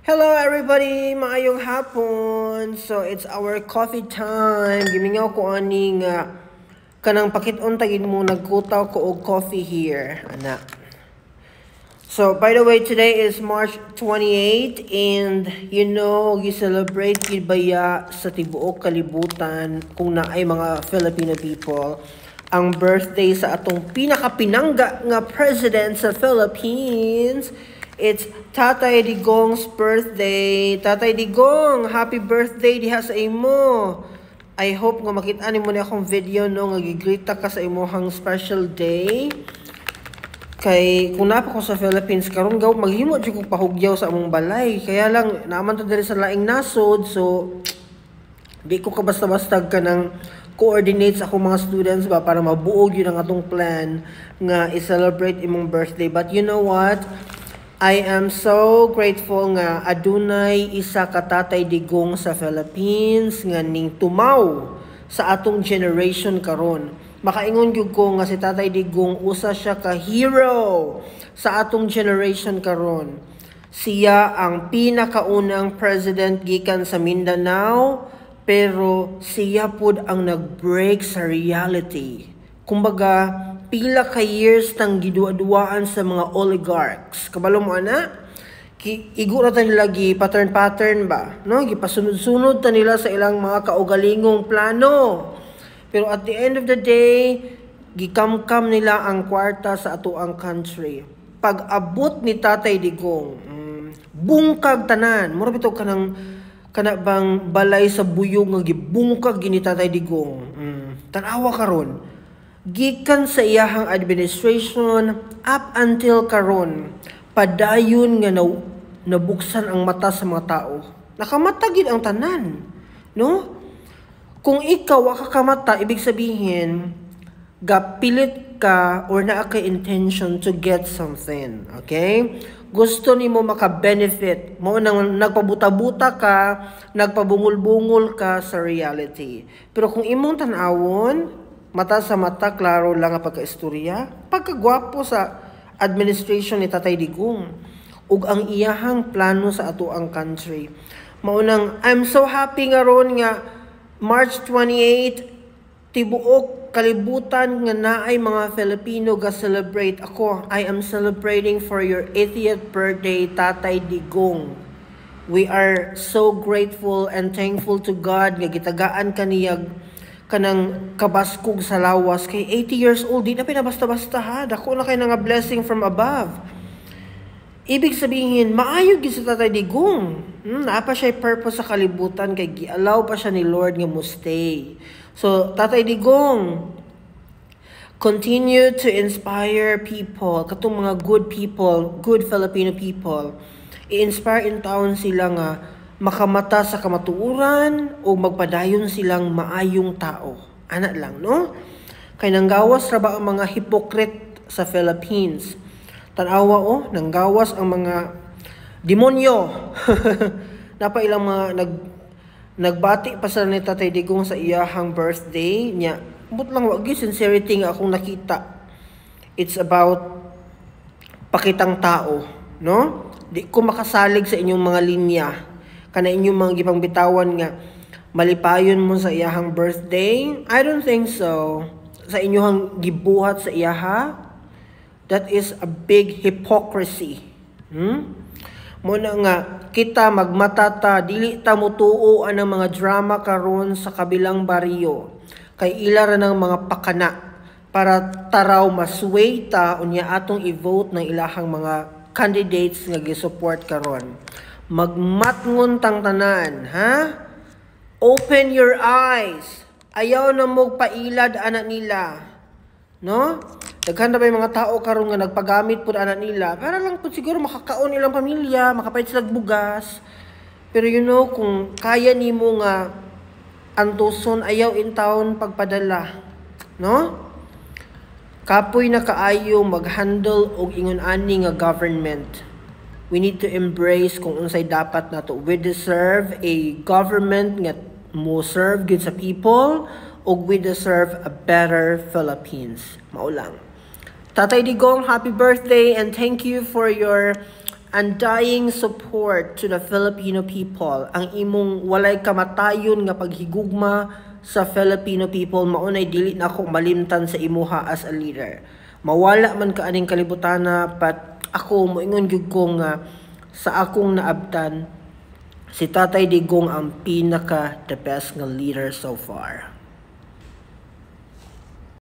Hello everybody, maayong hapon. So it's our coffee time. Gimingaw ko aning kanang pakit-on tagin mo nagkutaw ko og coffee here, ana. So by the way, today is March 28 and you know, gi-celebrate gid baya sa tibuok kalibutan kung naay mga Filipino people ang birthday sa atong pinakapinangga nga president sa Philippines. It's Tatay Digong's birthday. Tatay Digong, happy birthday diha sa imo. I hope nga makita ni mo na akong video no nga gigrita ka sa imong special day. Kay kung napa ko sa Philippines karon gaw maghimo jud ko pahugyaw sa among balay. Kaya lang naman to diri sa laing nasod, so di ko ka basta-basta ka ng coordinate sa akong mga students ba para mabuog yun ang atong plan nga i-celebrate imong birthday. But you know what? I am so grateful nga adunay isa ka Tatay Digong sa Philippines nga ning tumaw sa atong generation karon. Makaingon gyud ko nga si Tatay Digong usa siya ka hero sa atong generation karon. Siya ang pinakaunang president gikan sa Mindanao, pero siya pud ang nag-break sa reality. Kumbaga, pila ka years tang gidua-duaan sa mga oligarchs. Kabalo mo ana? Igura ta nila gi pattern ba, no? Gipasunod-sunod ta nila sa ilang mga kaugalingong plano. Pero at the end of the day, gikamkam nila ang kwarta sa atoang country. Pag-abot ni Tatay Digong, bungkag tanan. Mura bitaw kanang kana bang balay sa buyog nga gibungkag gini Tatay Digong. Tanawa karon. Gikan sa iyahang administration up until karon, padayon nga nabuksan ang mata sa mga tao. Nakamatagid ang tanan, no? Kung ikaw wa ka kamata, ibig sabihin gapilit ka or naa ka intention to get something, okay? Gusto nimo maka-benefit, mo nang nagpabuta-buta ka, nagpabungol-bungol ka sa reality. Pero kung imong tan-awon, mata sa mata, klaro lang ang pagka-istorya, pagkagwapo sa administration ni Tatay Digong, ug ang iyahang plano sa ato ang country. Maunang, I'm so happy nga ron nga March 28, tibuok kalibutan nga naay mga Filipino ga celebrate. Ako, I am celebrating for your 80th birthday, Tatay Digong. We are so grateful and thankful to God nga gitagaan kaniyag kanang kabaskog sa lawas kay 80 years old, di na pinabasta-basta ha. Dako na kayo nga blessing from above. Ibig sabihin, maayo gyud sa Tatay Digong. Naapa siya purpose sa kalibutan kay gi-allow pa siya ni Lord nga mo stay. So, Tatay Digong, continue to inspire people, katong mga good people, good Filipino people. I-inspire in town sila nga makamata sa kamatuuran o magpadayon silang maayong tao. Ana lang, no? Kay nanggawas ra ba ang mga hypocrite sa Philippines? Tanawa nanggawas ang mga demonyo. Napa ilang mga nagbati pa sa ni Tatay Digong sa iyahang birthday niya. But lang wag sincerity nga akong nakita. It's about pakitang tao, no? Di ko makasalig sa inyong mga linya. Kana inyong mga gipang bitawan nga malipayon mo sa iyahang birthday. I don't think so. Sa inyong gibuhat sa iyaha, that is a big hypocrisy. Muna nga kita magmatata, dili ta mutuo ang mga drama karon sa kabilang baryo. Kay ila ra ng mga pakana para taraw masway ta unya atong i-vote ng ilahang mga candidates nga gi-support karon. Magmatngon tang tanan, ha? Open your eyes. Ayaw na mo pailad anak nila. No? Daghan na ba yung mga tao karon nga nagpagamit pud anak nila para lang pud siguro makakaon ilang pamilya, makapait sila bugas. Pero you know, kung kaya nimo nga antuson ayaw in town pagpadala, no? Kapoy na kaayo mag-handle og ingon ani nga government. We need to embrace kung unsay dapat nato. We deserve a government nga mo serve good sa people, o we deserve a better Philippines. Maulang. Tatay Digong, happy birthday and thank you for your undying support to the Filipino people. Ang imong walay kamatayon nga paghigugma sa Filipino people, maunay dili na ako malimtan sa imuha as a leader. Mawala man ka aning kalibutana, but ako moingon gyud ko nga sa akong naabtan, si Tatay Digong ang pinaka the best nga leader so far.